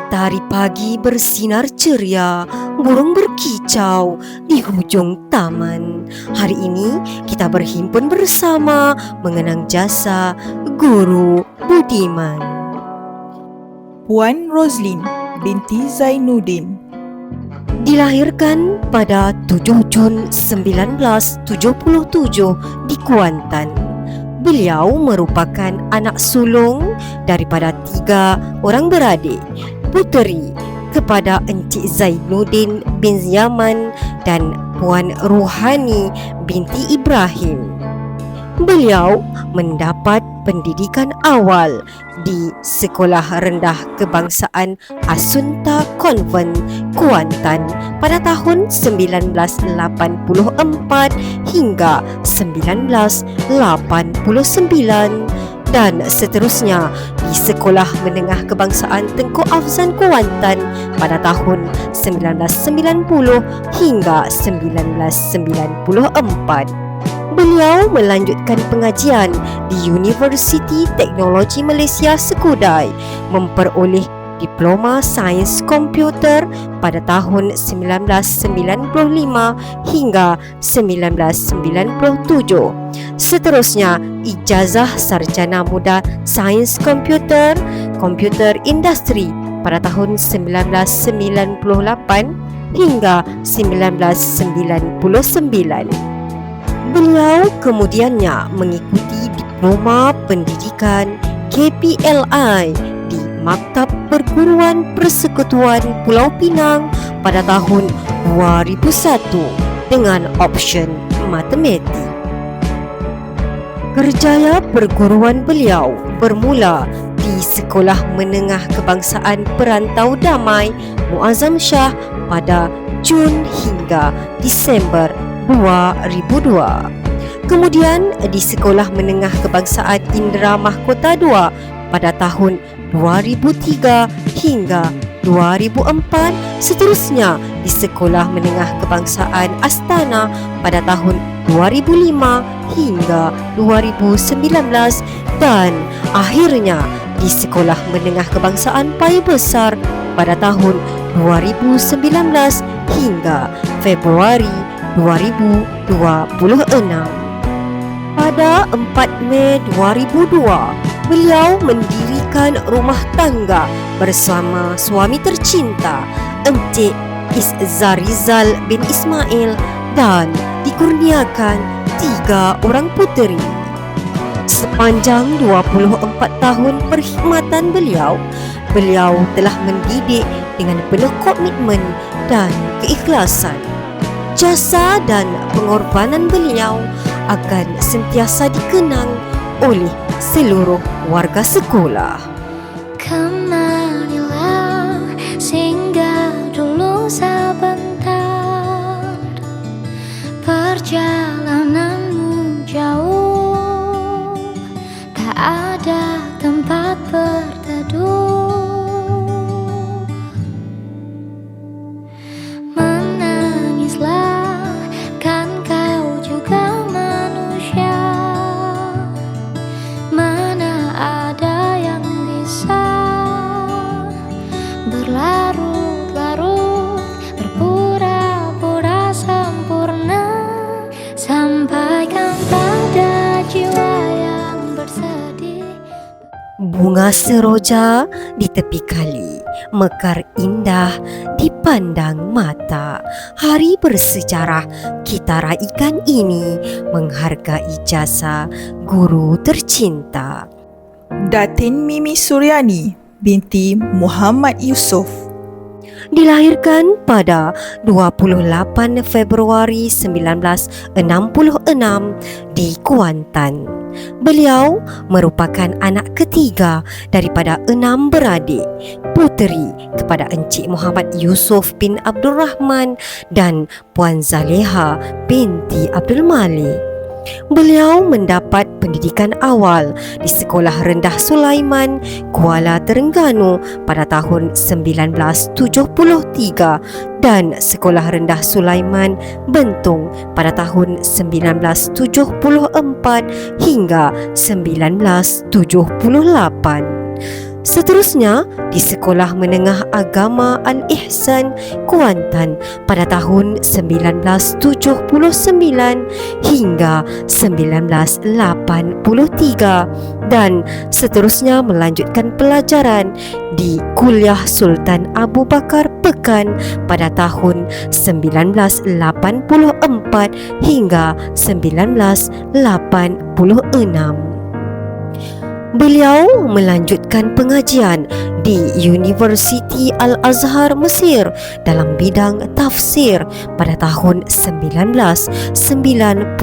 Matahari pagi bersinar ceria, burung berkicau di hujung taman. Hari ini kita berhimpun bersama mengenang jasa guru budiman. Puan Roslin binti Zainuddin Dilahirkan pada 7 Jun 1977 di Kuantan. Beliau merupakan anak sulung daripada 3 orang beradik, puteri kepada Encik Zainuddin bin Yaman dan Puan Ruhani binti Ibrahim. Beliau mendapat pendidikan awal di Sekolah Rendah Kebangsaan Asunta Konvent, Kuantan pada tahun 1984 hingga 1989 dan seterusnya di Sekolah Menengah Kebangsaan Tengku Afzan Kuantan pada tahun 1990 hingga 1994. Beliau melanjutkan pengajian di Universiti Teknologi Malaysia Sekudai, memperoleh Diploma Sains Komputer pada tahun 1995 hingga 1997. Seterusnya, ijazah Sarjana Muda Sains Komputer, Komputer Industri pada tahun 1998 hingga 1999. Beliau kemudiannya mengikuti Diploma Pendidikan KPLI di Maktab Perguruan Persekutuan Pulau Pinang pada tahun 2001 dengan option matematik. Kerjaya perguruan beliau bermula di Sekolah Menengah Kebangsaan Perantau Damai Muazzam Shah pada Jun hingga Disember 2002. Kemudian di Sekolah Menengah Kebangsaan Indra Mahkota 2 pada tahun 2003 hingga 2004. Seterusnya di Sekolah Menengah Kebangsaan Astana pada tahun 2005 hingga 2019 dan akhirnya di Sekolah Menengah Kebangsaan Pai Besar pada tahun 2019 hingga Februari 2026. Pada 4 Mei 2002, beliau mendirikan rumah tangga bersama suami tercinta Encik Izzarizal bin Ismail dan dikurniakan 3 orang puteri. Sepanjang 24 tahun perkhidmatan beliau telah mendidik dengan penuh komitmen dan keikhlasan. Jasa dan pengorbanan beliau akan sentiasa dikenang oleh seluruh warga sekolah. Kemarilah singgah dulu sebentar, perjalananmu jauh, tak ada tempat berteduh. Berlarut-larut, berpura-pura sempurna, sampaikan pada jiwa yang bersedih. Bunga seroja di tepi kali, mekar indah dipandang mata. Hari bersejarah kita raikan ini menghargai jasa guru tercinta. Datin Mimi Suryani binti Muhammad Yusof Dilahirkan pada 28 Februari 1966 di Kuantan. Beliau merupakan anak ketiga daripada 6 beradik, puteri kepada Encik Muhammad Yusof bin Abdul Rahman dan Puan Zaleha binti Abdul Malik. Beliau mendapat pendidikan awal di Sekolah Rendah Sulaiman, Kuala Terengganu pada tahun 1973 dan Sekolah Rendah Sulaiman, Bentong pada tahun 1974 hingga 1978. Seterusnya, di Sekolah Menengah Agama Al-Ihsan, Kuantan pada tahun 1979 hingga 1983 dan seterusnya melanjutkan pelajaran di Kuliah Sultan Abu Bakar Pekan pada tahun 1984 hingga 1986. Beliau melanjutkan pengajian di Universiti Al-Azhar Mesir dalam bidang tafsir pada tahun 1996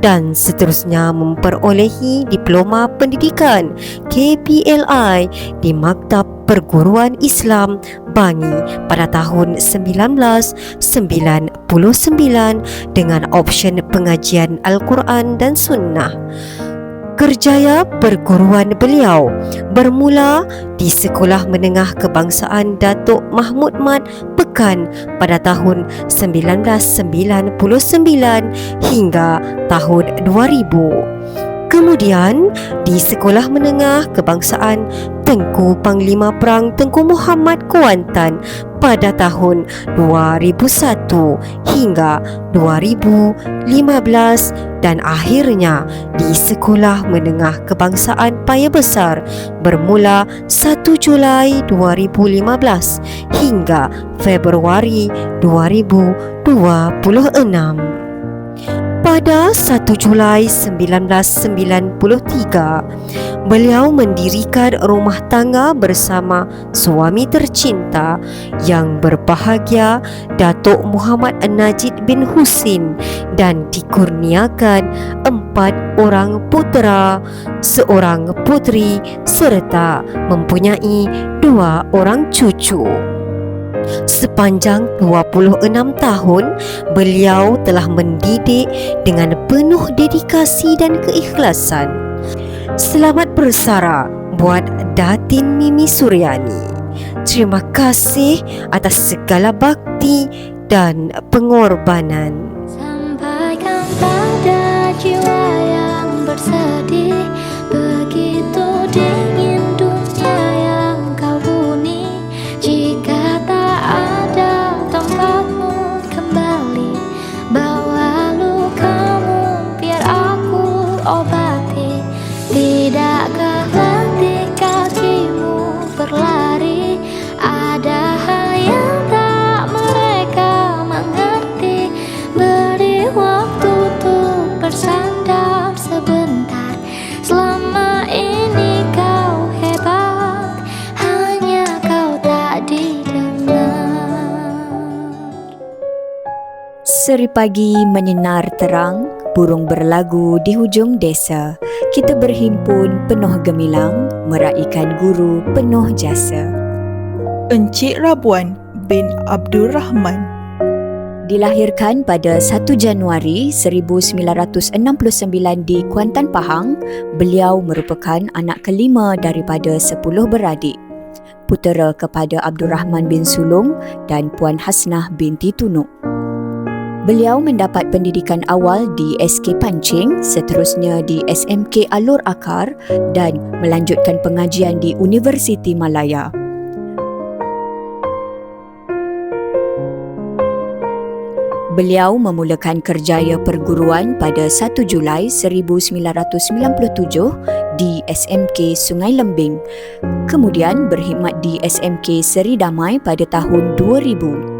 dan seterusnya memperolehi diploma pendidikan KPLI di Maktab Perguruan Islam Bangi pada tahun 1999 dengan option pengajian Al-Quran dan Sunnah. Kerjaya perguruan beliau bermula di Sekolah Menengah Kebangsaan Datuk Mahmud Mat Pekan pada tahun 1999 hingga tahun 2000. Kemudian di Sekolah Menengah Kebangsaan Tengku Panglima Perang Tengku Muhammad Kuantan pada tahun 2001 hingga 2015 dan akhirnya di Sekolah Menengah Kebangsaan Paya Besar bermula 1 Julai 2015 hingga Februari 2026. Pada 1 Julai 1993, beliau mendirikan rumah tangga bersama suami tercinta yang berbahagia Datuk Muhammad Najib bin Husin dan dikurniakan 4 orang putera, 1 puteri serta mempunyai 2 orang cucu. Sepanjang 26 tahun, beliau telah mendidik dengan penuh dedikasi dan keikhlasan. Selamat bersara buat Datin Mimi Suryani. Terima kasih atas segala bakti dan pengorbanan. Sampaikan pada jiwa yang bersedih, begitu dingin dunia yang kau huni. Jika tak ada tempatmu kembali, bawa lukamu biar aku obati. Tidakkah letih kakimu berlari, ada hal yang tak mereka mengerti. Beri waktu untuk bersandar sebentar. Selama ini kau hebat, hanya kau tak didengar. Seri pagi menyinar terang, burung berlagu di hujung desa. Kita berhimpun penuh gemilang, meraihkan guru penuh jasa. Encik Rabuan bin Abdul Rahman Dilahirkan pada 1 Januari 1969 di Kuantan, Pahang, beliau merupakan anak kelima daripada 10 beradik. Putera kepada Abdul Rahman bin Sulong dan Puan Hasnah binti Tunuk. Beliau mendapat pendidikan awal di SK Pancing, seterusnya di SMK Alor Akar dan melanjutkan pengajian di Universiti Malaya. Beliau memulakan kerjaya perguruan pada 1 Julai 1997 di SMK Sungai Lembing. Kemudian berkhidmat di SMK Seri Damai pada tahun 2000.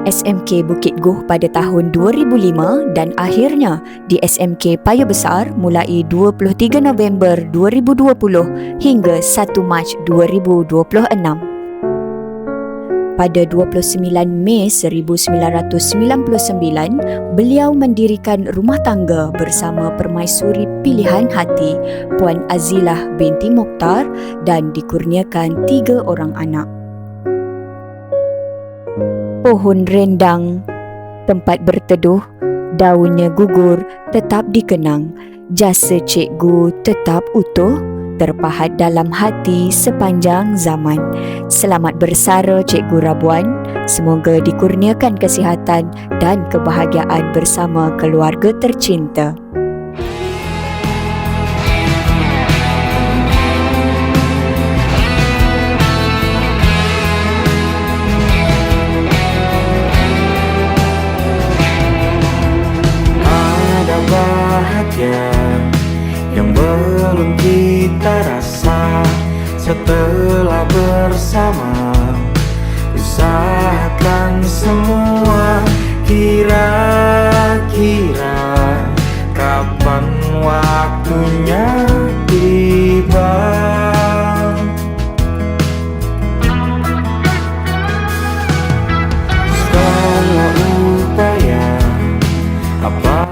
SMK Bukit Goh pada tahun 2005 dan akhirnya di SMK Paya Besar mulai 23 November 2020 hingga 1 Mac 2026. Pada 29 Mei 1999, beliau mendirikan rumah tangga bersama permaisuri pilihan hati Puan Azilah binti Mokhtar dan dikurniakan 3 orang anak. Pohon rendang, tempat berteduh, daunnya gugur tetap dikenang. Jasa cikgu tetap utuh, terpahat dalam hati sepanjang zaman. Selamat bersara Cikgu Rabuan. Semoga dikurniakan kesihatan dan kebahagiaan bersama keluarga tercinta.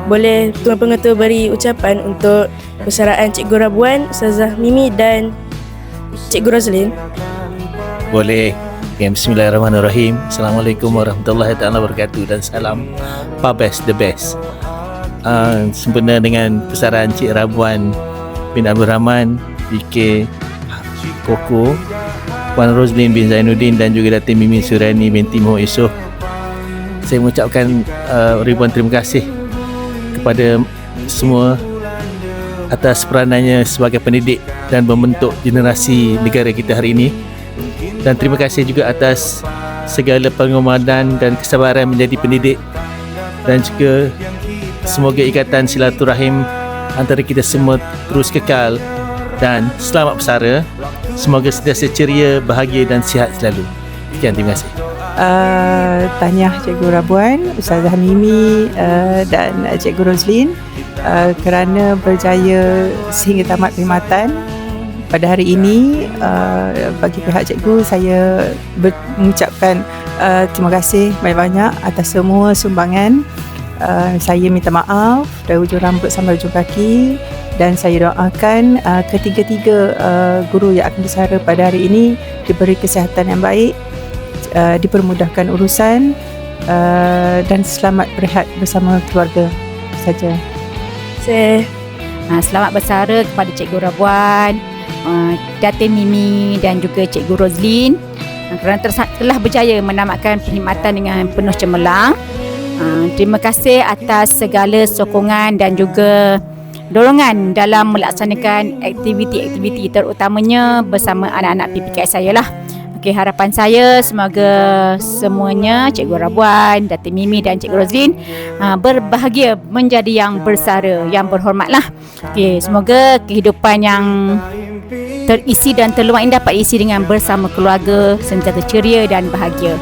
Boleh Tuan Pengetua beri ucapan untuk persaraan Cikgu Rabuan, Ustazah Mimi dan Cikgu Roslin? Boleh. Bismillahirrahmanirrahim. Assalamualaikum warahmatullahi wabarakatuh dan salam Pabes the best. Sempena dengan persaraan Cik Rabuan bin Abdul Rahman, PK Koko, Puan Roslin bin Zainuddin dan juga Datin Mimi Surani binti Moh Yusof, saya mengucapkan ribuan terima kasih kepada semua atas peranannya sebagai pendidik dan membentuk generasi negara kita hari ini. Dan terima kasih juga atas segala pengorbanan dan kesabaran menjadi pendidik, dan juga semoga ikatan silaturahim antara kita semua terus kekal, dan selamat bersara. Semoga sentiasa ceria, bahagia dan sihat selalu. Sekian, terima kasih. Tahniah Cikgu Rabuan, Ustazah Mimi dan Cikgu Roslin kerana berjaya sehingga tamat perkhidmatan. Pada hari ini, bagi pihak cikgu, saya mengucapkan terima kasih banyak-banyak atas semua sumbangan. Saya minta maaf dari hujung rambut sampai hujung kaki, dan saya doakan ketiga-tiga guru yang akan bersara pada hari ini diberi kesihatan yang baik, dipermudahkan urusan, dan selamat berehat bersama keluarga saja. Selamat bersara kepada Cikgu Rabuan, Datin Mimi dan juga Cikgu Roslin kerana telah berjaya menamatkan perkhidmatan dengan penuh cemerlang. Terima kasih atas segala sokongan dan juga dorongan dalam melaksanakan aktiviti-aktiviti, terutamanya bersama anak-anak PPKS saya lah. Okey, harapan saya semoga semuanya, Cikgu Rabuan, Datin Mimi dan Cikgu Roslin berbahagia menjadi yang bersara, yang berhormatlah. Okey, semoga kehidupan yang terisi dan terluang ini dapat diisi dengan bersama keluarga, sentiasa ceria dan bahagia.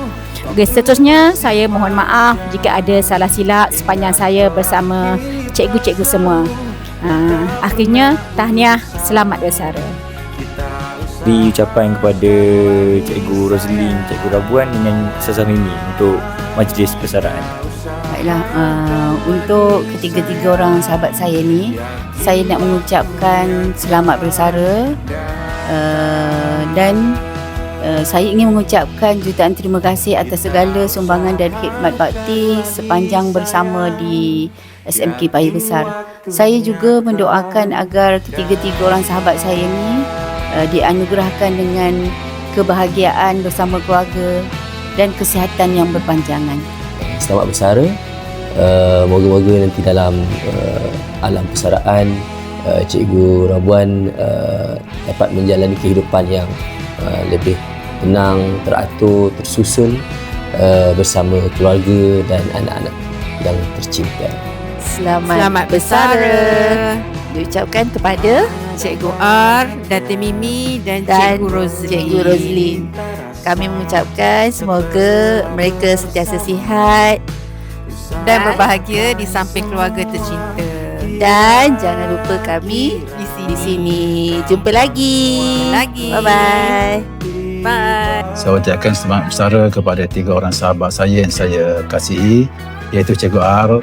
Okey, seterusnya saya mohon maaf jika ada salah silap sepanjang saya bersama cikgu-cikgu semua. Akhirnya, tahniah, selamat bersara. Beri ucapan kepada Cikgu Roslin, Cikgu Rabuan dengan Ustazah Mimi untuk majlis persaraan. Baiklah, untuk ketiga-tiga orang sahabat saya ni, saya nak mengucapkan selamat bersara, dan saya ingin mengucapkan jutaan terima kasih atas segala sumbangan dan khidmat bakti sepanjang bersama di SMK Paya Besar. Saya juga mendoakan agar ketiga-tiga orang sahabat saya ni dianugerahkan dengan kebahagiaan bersama keluarga dan kesihatan yang berpanjangan. Selamat bersara. Moga-moga nanti dalam alam persaraan Cikgu Rabuan dapat menjalani kehidupan yang lebih tenang, teratur, tersusun bersama keluarga dan anak-anak yang tercinta. Selamat bersara diucapkan kepada Cikgu R, Datin Mimi dan Cikgu Roslin. Kami mengucapkan semoga mereka sentiasa sihat dan berbahagia di samping keluarga tercinta. Dan jangan lupa kami di sini. Jumpa lagi. Bye-bye. Bye. Saya ucapkan selamat bersara kepada 3 orang sahabat saya yang saya kasihi, iaitu Cikgu R,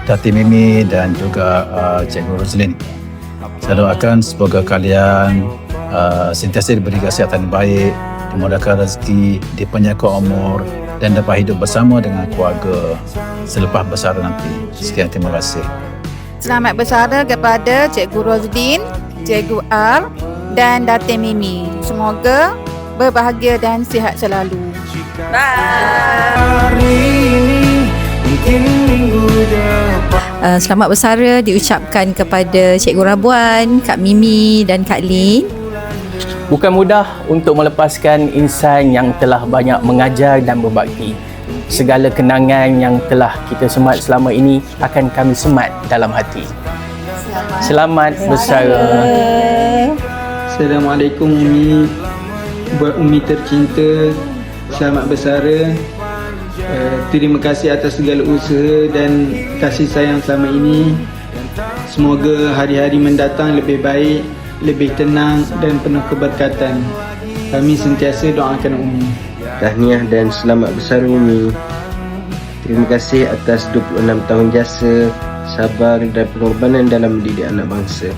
Datin Mimi dan juga Cikgu Roslin. Saya doakan semoga kalian sentiasa diberi kesihatan baik, dimudahkan rezeki, dipanjangkan umur dan dapat hidup bersama dengan keluarga selepas bersara nanti. Sekian, terima kasih. Selamat bersara kepada Cikgu Roslin, Cikgu R dan Datin Mimi. Semoga berbahagia dan sihat selalu. Selamat bersara diucapkan kepada Cikgu Rabuan, Kak Mimi dan Kak Lin. Bukan mudah untuk melepaskan insan yang telah banyak mengajar dan berbakti. Segala kenangan yang telah kita semat selama ini akan kami semat dalam hati. Selamat bersara. Assalamualaikum Umi. Buat Umi tercinta, selamat bersara. Terima kasih atas segala usaha dan kasih sayang selama ini. Semoga hari-hari mendatang lebih baik, lebih tenang dan penuh keberkatan. Kami sentiasa doakan Umi. Tahniah dan selamat bersara Umi. Terima kasih atas 26 tahun jasa, sabar dan pengorbanan dalam mendidik anak bangsa.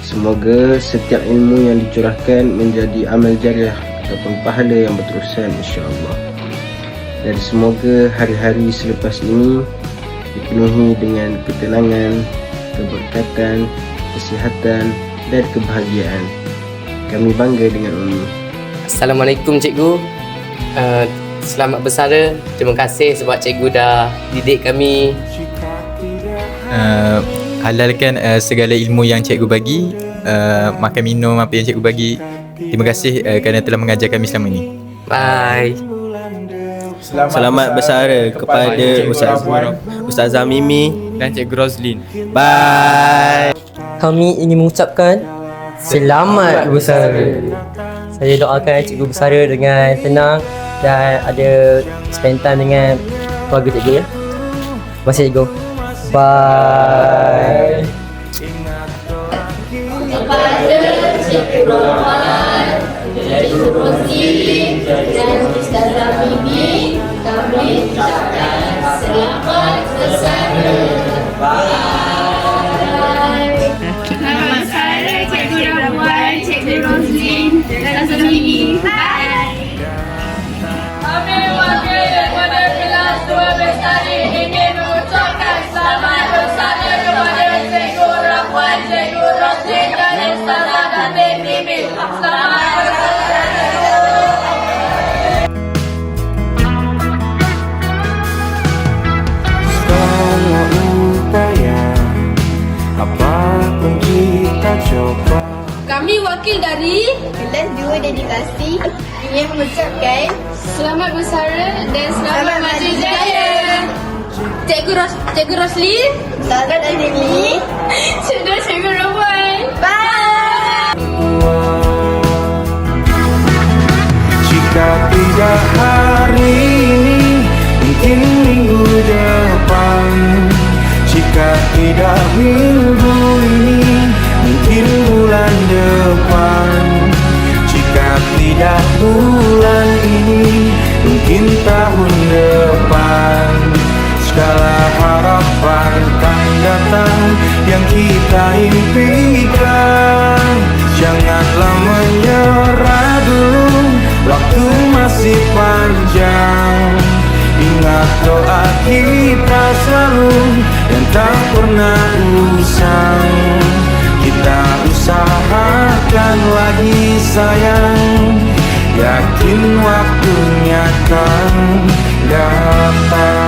Semoga setiap ilmu yang dicurahkan menjadi amal jariah ataupun pahala yang berterusan, insya-Allah. Dan semoga hari-hari selepas ini dipenuhi dengan ketenangan, keberkatan, kesihatan dan kebahagiaan. Kami bangga dengan Umi. Assalamualaikum cikgu. Selamat bersara. Terima kasih sebab cikgu dah didik kami. Halalkan segala ilmu yang cikgu bagi, makan minum apa yang cikgu bagi. Terima kasih kerana telah mengajar kami selama ini. Bye. Selamat bersara kepada Ustazah Mimi dan Cikgu Roslin. Bye. Kami ingin mengucapkan selamat bersara. Saya doakan cikgu bersara dengan tenang dan ada spend time dengan keluarga cikgu ya. Terima kasih cikgu. Bye. Kepada Cikgu Roman, Cikgu Roslin dan Ustazah Mimi, kami ucapkan selamat bersara. Bye. Selamat bersara Cikgu Rabuan, Cikgu Roslin dan Ustazah Mimi. Bye. Kami wakil daripada kelas 12 tadi ingin mengucapkan selamat bersara kepada Cikgu Rabuan, Cikgu Roslin dan Ustazah Mimi. Selamat bersara. Segala upaya apapun kita coba. Kami wakil dari kelas 2 dedikasi ingin mengucapkan selamat bersara dan selamat majlis jaya. Cikgu Roslin, Ustazah Mimi, Cikgu Rabuan. Bye. Jika tidak hari ini, mungkin minggu depan. Jika tidak minggu ini, mungkin bulan depan. Jika tidak bulan ini, mungkin tahun depan. Segala harapan kan datang yang kita impikan. Janganlah menyerah dulu, waktu masih panjang. Ingat doa kita selalu dan tak pernah usang. Kita usahakan lagi sayang, yakin waktunya akan datang.